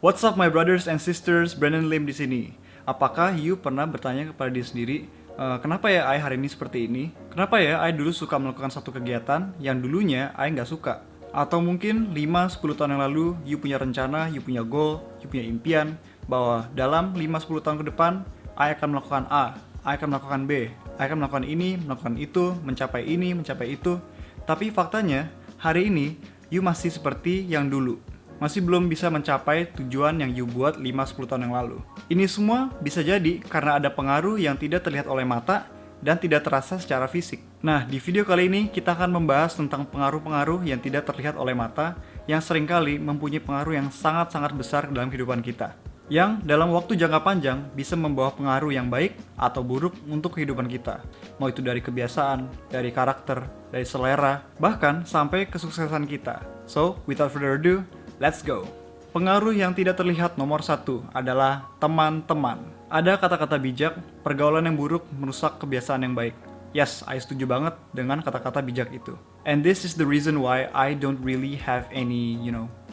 What's up my brothers and sisters, Brandon Lim di sini. Apakah you pernah bertanya kepada diri sendiri, kenapa ya I hari ini seperti ini? Kenapa ya I dulu suka melakukan satu kegiatan yang dulunya I nggak suka? Atau mungkin 5-10 tahun yang lalu you punya rencana, you punya goal, you punya impian bahwa dalam 5-10 tahun ke depan I akan melakukan A, I akan melakukan B, I akan melakukan ini, melakukan itu, mencapai ini, mencapai itu. Tapi faktanya, hari ini you masih seperti yang dulu. Masih belum bisa mencapai tujuan yang you buat 5-10 tahun yang lalu. Ini semua bisa jadi karena ada pengaruh yang tidak terlihat oleh mata dan tidak terasa secara fisik. Nah, di video kali ini kita akan membahas tentang pengaruh-pengaruh yang tidak terlihat oleh mata yang seringkali mempunyai pengaruh yang sangat-sangat besar dalam kehidupan kita. Yang dalam waktu jangka panjang bisa membawa pengaruh yang baik atau buruk untuk kehidupan kita. Mau itu dari kebiasaan, dari karakter, dari selera, bahkan sampai kesuksesan kita. So, without further ado, let's go. Pengaruh yang tidak terlihat nomor 1 adalah teman-teman. Ada kata-kata bijak, pergaulan yang buruk merusak kebiasaan yang baik. Yes, I setuju banget dengan kata-kata bijak itu. And this is the reason why I don't really have any,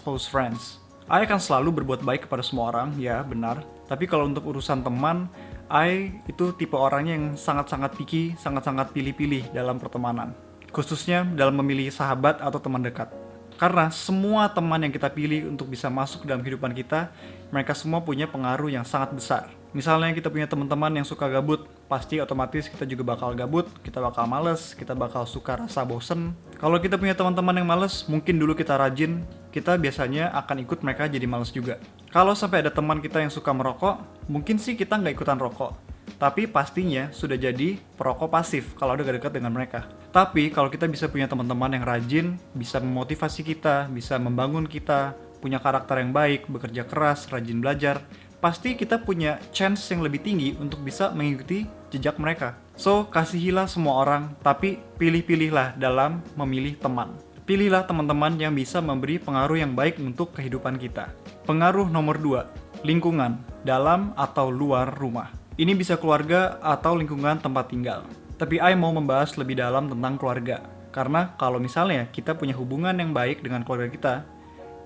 close friends. I akan selalu berbuat baik kepada semua orang, ya benar. Tapi kalau untuk urusan teman, I itu tipe orangnya yang sangat-sangat picky, sangat-sangat pilih-pilih dalam pertemanan. Khususnya dalam memilih sahabat atau teman dekat. Karena semua teman yang kita pilih untuk bisa masuk dalam kehidupan kita, mereka semua punya pengaruh yang sangat besar. Misalnya kita punya teman-teman yang suka gabut, pasti otomatis kita juga bakal gabut, kita bakal males, kita bakal suka rasa bosen. Kalau kita punya teman-teman yang males, mungkin dulu kita rajin, kita biasanya akan ikut mereka jadi males juga. Kalau sampai ada teman kita yang suka merokok, mungkin sih kita nggak ikutan rokok. Tapi pastinya sudah jadi perokok pasif kalau udah dekat dengan mereka. Tapi kalau kita bisa punya teman-teman yang rajin, bisa memotivasi kita, bisa membangun kita, punya karakter yang baik, bekerja keras, rajin belajar, pasti kita punya chance yang lebih tinggi untuk bisa mengikuti jejak mereka. So, kasihilah semua orang, tapi pilih-pilihlah dalam memilih teman. Pilihlah teman-teman yang bisa memberi pengaruh yang baik untuk kehidupan kita. Pengaruh nomor 2, lingkungan, dalam atau luar rumah. Ini bisa keluarga atau lingkungan tempat tinggal. Tapi I mau membahas lebih dalam tentang keluarga. Karena kalau misalnya kita punya hubungan yang baik dengan keluarga kita,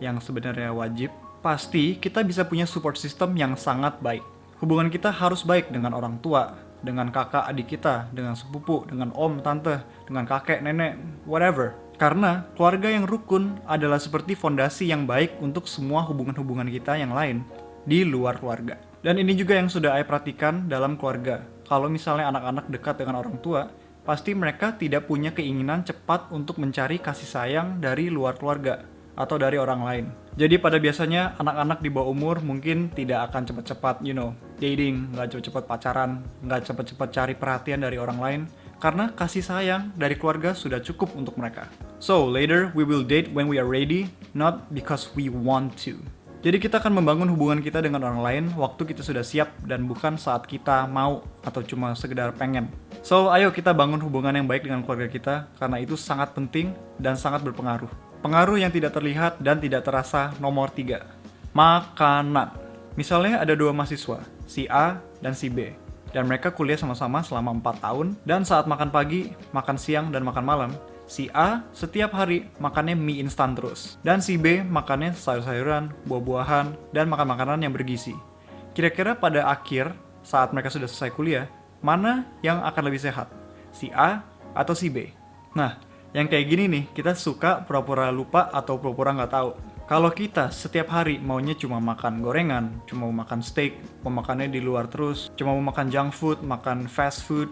yang sebenarnya wajib, pasti kita bisa punya support system yang sangat baik. Hubungan kita harus baik dengan orang tua, dengan kakak adik kita, dengan sepupu, dengan om, tante, dengan kakek, nenek, whatever. Karena keluarga yang rukun adalah seperti fondasi yang baik untuk semua hubungan-hubungan kita yang lain di luar keluarga. Dan ini juga yang sudah saya perhatikan dalam keluarga. Kalau misalnya anak-anak dekat dengan orang tua, pasti mereka tidak punya keinginan cepat untuk mencari kasih sayang dari luar keluarga atau dari orang lain. Jadi pada biasanya anak-anak di bawah umur mungkin tidak akan cepat-cepat, dating, nggak cepat-cepat pacaran, nggak cepat-cepat cari perhatian dari orang lain, karena kasih sayang dari keluarga sudah cukup untuk mereka. So later we will date when we are ready, not because we want to. Jadi kita akan membangun hubungan kita dengan orang lain waktu kita sudah siap dan bukan saat kita mau atau cuma sekedar pengen. So ayo kita bangun hubungan yang baik dengan keluarga kita karena itu sangat penting dan sangat berpengaruh. Pengaruh yang tidak terlihat dan tidak terasa nomor 3. Makanan. Misalnya ada 2 mahasiswa, si A dan si B. Dan mereka kuliah sama-sama selama 4 tahun dan saat makan pagi, makan siang, dan makan malam, si A setiap hari makannya mie instan terus. Dan si B makannya sayur-sayuran, buah-buahan, dan makan makanan yang bergizi. Kira-kira pada akhir, saat mereka sudah selesai kuliah, mana yang akan lebih sehat? Si A atau si B? Nah, yang kayak gini nih, kita suka pura-pura lupa atau pura-pura nggak tahu. Kalau kita setiap hari maunya cuma makan gorengan, cuma mau makan steak, mau makannya di luar terus, cuma mau makan junk food, makan fast food,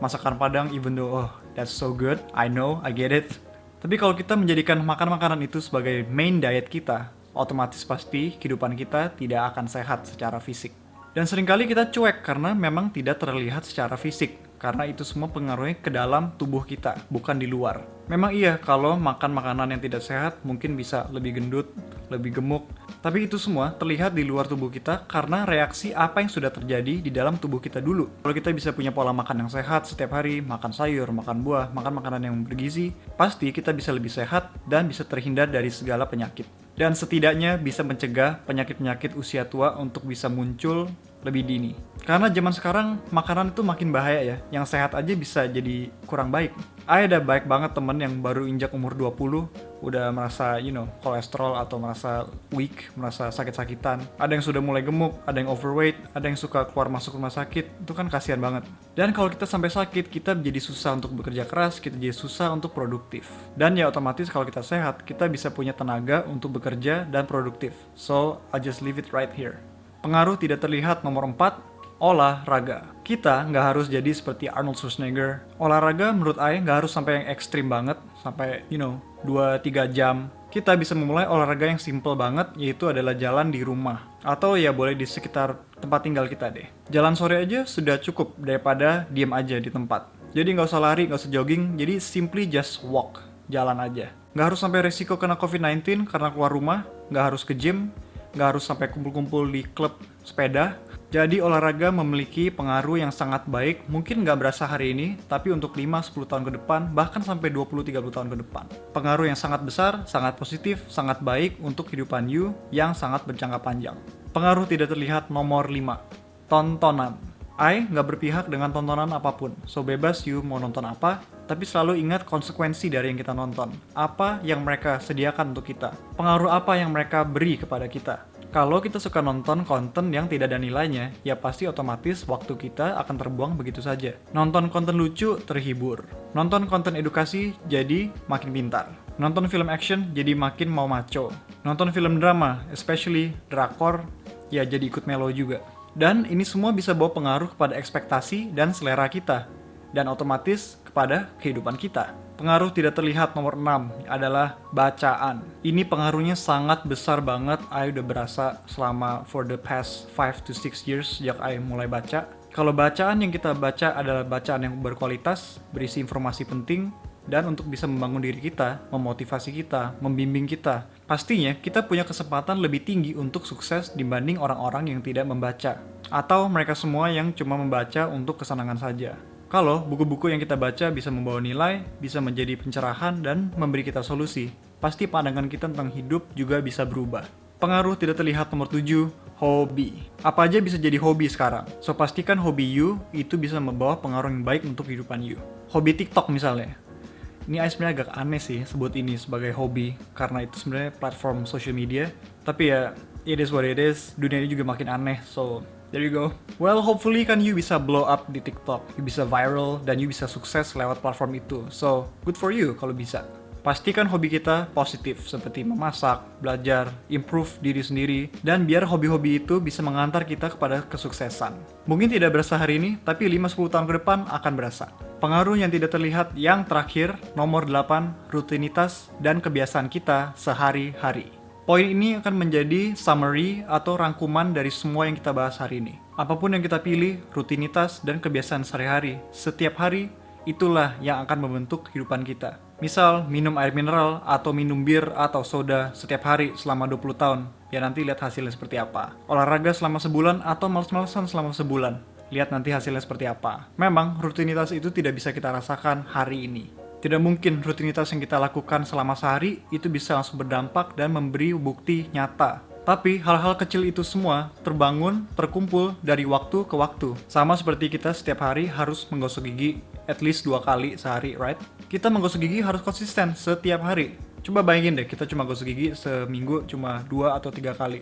masakan Padang, even though, that's so good, I know, I get it. Tapi kalau kita menjadikan makan makanan itu sebagai main diet kita, otomatis pasti kehidupan kita tidak akan sehat secara fisik. Dan seringkali kita cuek karena memang tidak terlihat secara fisik. Karena itu semua pengaruhnya ke dalam tubuh kita, bukan di luar. Memang iya, kalau makan makanan yang tidak sehat, mungkin bisa lebih gendut, lebih gemuk. Tapi itu semua terlihat di luar tubuh kita karena reaksi apa yang sudah terjadi di dalam tubuh kita dulu. Kalau kita bisa punya pola makan yang sehat setiap hari, makan sayur, makan buah, makan makanan yang bergizi, pasti kita bisa lebih sehat dan bisa terhindar dari segala penyakit. Dan setidaknya bisa mencegah penyakit-penyakit usia tua untuk bisa muncul lebih dini. Karena zaman sekarang makanan itu makin bahaya ya, yang sehat aja bisa jadi kurang baik. Ada baik banget temen yang baru injak umur 20, udah merasa kolesterol atau merasa weak, merasa sakit-sakitan. Ada yang sudah mulai gemuk, ada yang overweight, ada yang suka keluar masuk rumah sakit, itu kan kasihan banget. Dan kalau kita sampai sakit, kita jadi susah untuk bekerja keras, kita jadi susah untuk produktif. Dan ya otomatis kalau kita sehat, kita bisa punya tenaga untuk bekerja dan produktif. So, I'll just leave it right here. Pengaruh tidak terlihat nomor 4, olahraga. Kita nggak harus jadi seperti Arnold Schwarzenegger. Olahraga menurut Ai nggak harus sampai yang ekstrim banget, sampai 2-3 jam. Kita bisa memulai olahraga yang simple banget, yaitu adalah jalan di rumah. Atau ya boleh di sekitar tempat tinggal kita deh. Jalan sore aja sudah cukup daripada diem aja di tempat. Jadi nggak usah lari, nggak usah jogging, jadi simply just walk, jalan aja. Nggak harus sampai resiko kena COVID-19 karena keluar rumah, nggak harus ke gym, nggak harus sampai kumpul-kumpul di klub sepeda. Jadi olahraga memiliki pengaruh yang sangat baik, mungkin nggak berasa hari ini, tapi untuk 5-10 tahun ke depan, bahkan sampai 20-30 tahun ke depan. Pengaruh yang sangat besar, sangat positif, sangat baik untuk kehidupan you yang sangat berjangka panjang. Pengaruh tidak terlihat nomor 5, tontonan. Ai nggak berpihak dengan tontonan apapun, so bebas you mau nonton apa, tapi selalu ingat konsekuensi dari yang kita nonton. Apa yang mereka sediakan untuk kita, pengaruh apa yang mereka beri kepada kita. Kalau kita suka nonton konten yang tidak ada nilainya, ya pasti otomatis waktu kita akan terbuang begitu saja. Nonton konten lucu, terhibur. Nonton konten edukasi, jadi makin pintar. Nonton film action, jadi makin mau maco. Nonton film drama, especially drakor, ya jadi ikut melo juga. Dan ini semua bisa bawa pengaruh kepada ekspektasi dan selera kita. Dan otomatis kepada kehidupan kita. Pengaruh tidak terlihat nomor 6 adalah bacaan. Ini pengaruhnya sangat besar banget. Ai udah berasa selama for the past 5-6 years sejak Ai mulai baca. Kalau bacaan yang kita baca adalah bacaan yang berkualitas, berisi informasi penting, dan untuk bisa membangun diri kita, memotivasi kita, membimbing kita, pastinya kita punya kesempatan lebih tinggi untuk sukses dibanding orang-orang yang tidak membaca. Atau mereka semua yang cuma membaca untuk kesenangan saja. Kalau buku-buku yang kita baca bisa membawa nilai, bisa menjadi pencerahan, dan memberi kita solusi, pasti pandangan kita tentang hidup juga bisa berubah. Pengaruh tidak terlihat nomor 7, hobi. Apa aja bisa jadi hobi sekarang, so pastikan hobi you itu bisa membawa pengaruh yang baik untuk kehidupan you. Hobi TikTok misalnya. Ini sebenarnya agak aneh sih sebut ini sebagai hobi, karena itu sebenarnya platform social media. Tapi ya, it is what it is, dunia ini juga makin aneh, so there you go. Well, hopefully kan you bisa blow up di TikTok, you bisa viral, dan you bisa sukses lewat platform itu. So, good for you kalau bisa. Pastikan hobi kita positif, seperti memasak, belajar, improve diri sendiri, dan biar hobi-hobi itu bisa mengantar kita kepada kesuksesan. Mungkin tidak berasa hari ini, tapi 5-10 tahun ke depan akan berasa. Pengaruh yang tidak terlihat yang terakhir, nomor 8, rutinitas dan kebiasaan kita sehari-hari. Poin ini akan menjadi summary atau rangkuman dari semua yang kita bahas hari ini. Apapun yang kita pilih, rutinitas dan kebiasaan sehari-hari, setiap hari, itulah yang akan membentuk kehidupan kita. Misal, minum air mineral atau minum bir atau soda setiap hari selama 20 tahun. Ya nanti lihat hasilnya seperti apa. Olahraga selama sebulan atau males-malesan selama sebulan. Lihat nanti hasilnya seperti apa. Memang, rutinitas itu tidak bisa kita rasakan hari ini. Tidak mungkin rutinitas yang kita lakukan selama sehari itu bisa langsung berdampak dan memberi bukti nyata. Tapi hal-hal kecil itu semua terbangun, terkumpul dari waktu ke waktu. Sama seperti kita setiap hari harus menggosok gigi at least 2 kali sehari, right? Kita menggosok gigi harus konsisten setiap hari. Coba bayangin deh, kita cuma gosok gigi seminggu cuma 2 atau 3 kali.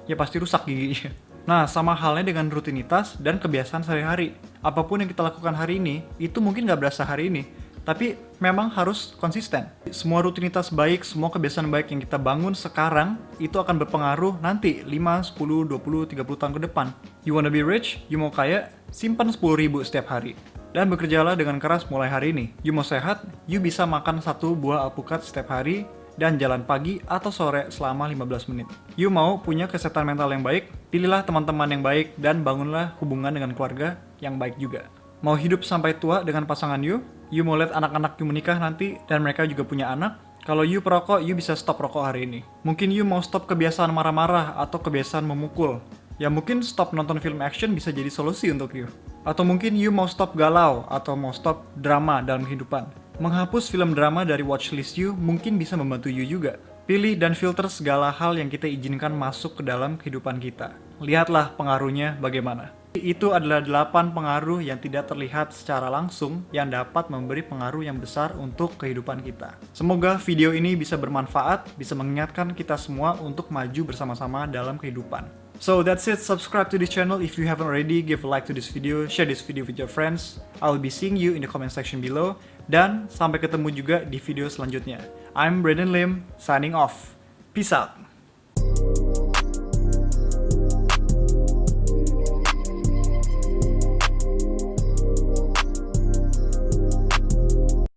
Ya pasti rusak giginya. Nah, sama halnya dengan rutinitas dan kebiasaan sehari-hari. Apapun yang kita lakukan hari ini, itu mungkin nggak berasa hari ini. Tapi memang harus konsisten. Semua rutinitas baik, semua kebiasaan baik yang kita bangun sekarang, itu akan berpengaruh nanti 5, 10, 20, 30 tahun ke depan. You wanna be rich? You mau kaya? Simpan 10.000 setiap hari. Dan bekerjalah dengan keras mulai hari ini. You mau sehat? You bisa makan 1 buah alpukat setiap hari, dan jalan pagi atau sore selama 15 menit. You mau punya kesehatan mental yang baik? Pilihlah teman-teman yang baik, dan bangunlah hubungan dengan keluarga yang baik juga. Mau hidup sampai tua dengan pasangan you? You mau lihat anak-anak you menikah nanti dan mereka juga punya anak? Kalau you perokok, you bisa stop rokok hari ini. Mungkin you mau stop kebiasaan marah-marah atau kebiasaan memukul. Ya mungkin stop nonton film action bisa jadi solusi untuk you. Atau mungkin you mau stop galau atau mau stop drama dalam kehidupan. Menghapus film drama dari watchlist you mungkin bisa membantu you juga. Pilih dan filter segala hal yang kita izinkan masuk ke dalam kehidupan kita. Lihatlah pengaruhnya bagaimana. Itu adalah 8 pengaruh yang tidak terlihat secara langsung yang dapat memberi pengaruh yang besar untuk kehidupan kita. Semoga video ini bisa bermanfaat, bisa mengingatkan kita semua untuk maju bersama-sama dalam kehidupan. So that's it, subscribe to this channel if you haven't already, give a like to this video, share this video with your friends. I'll be seeing you in the comment section below, dan sampai ketemu juga di video selanjutnya. I'm Brandon Lim, signing off. Peace out.